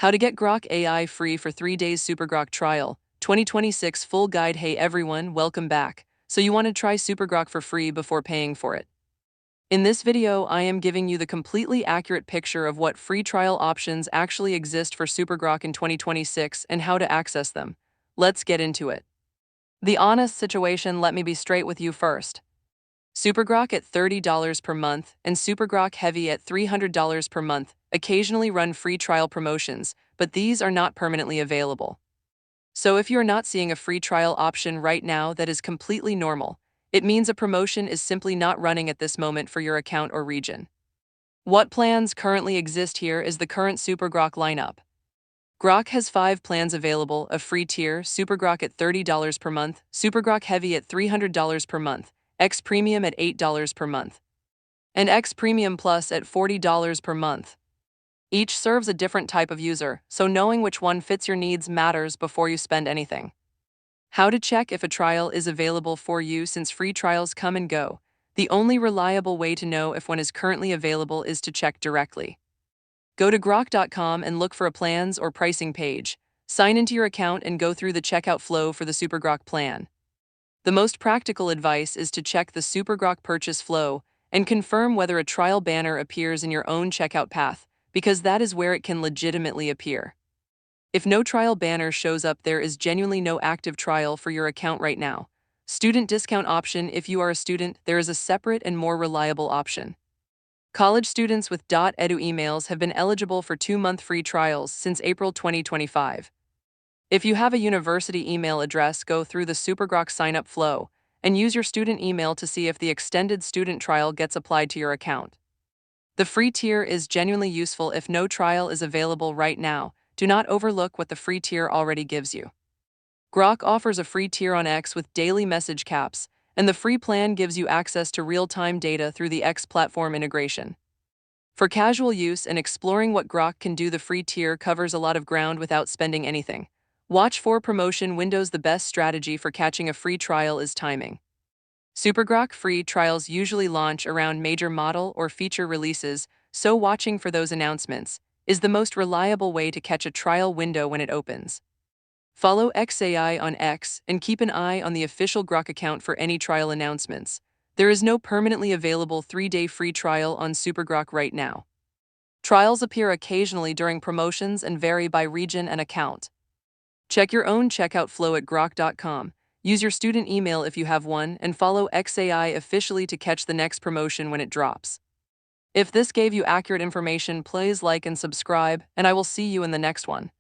How to get Grok AI free for 3 days SuperGrok trial, 2026 full guide. Hey everyone, welcome back. So you want to try SuperGrok for free before paying for it. In this video, I am giving you the completely accurate picture of what free trial options actually exist for SuperGrok in 2026 and how to access them. Let's get into it. The honest situation, let me be straight with you first. SuperGrok at $30 per month and SuperGrok Heavy at $300 per month occasionally run free trial promotions, but these are not permanently available. So if you're not seeing a free trial option right now, that is completely normal. It means a promotion is simply not running at this moment for your account or region. What plans currently exist here is the current SuperGrok lineup. Grok has 5 plans available: a free tier, SuperGrok at $30 per month, SuperGrok Heavy at $300 per month, X Premium at $8 per month, and X Premium Plus at $40 per month. Each serves a different type of user, so knowing which one fits your needs matters before you spend anything. How to check if a trial is available for you? Since free trials come and go, the only reliable way to know if one is currently available is to check directly. Go to Grok.com and look for a plans or pricing page. Sign into your account and go through the checkout flow for the SuperGrok plan. The most practical advice is to check the SuperGrok purchase flow and confirm whether a trial banner appears in your own checkout path, because that is where it can legitimately appear. If no trial banner shows up, there is genuinely no active trial for your account right now. Student discount option: if you are a student, there is a separate and more reliable option. College students with .edu emails have been eligible for 2-month free trials since April 2025. If you have a university email address, go through the SuperGrok sign-up flow and use your student email to see if the extended student trial gets applied to your account. The free tier is genuinely useful if no trial is available right now. Do not overlook what the free tier already gives you. Grok offers a free tier on X with daily message caps, and the free plan gives you access to real-time data through the X platform integration. For casual use and exploring what Grok can do, the free tier covers a lot of ground without spending anything. Watch for promotion windows. The best strategy for catching a free trial is timing. SuperGrok free trials usually launch around major model or feature releases, so watching for those announcements is the most reliable way to catch a trial window when it opens. Follow XAI on X and keep an eye on the official Grok account for any trial announcements. There is no permanently available 3-day free trial on SuperGrok right now. Trials appear occasionally during promotions and vary by region and account. Check your own checkout flow at Grok.com. Use your student email if you have one, and follow XAI officially to catch the next promotion when it drops. If this gave you accurate information, please like and subscribe, and I will see you in the next one.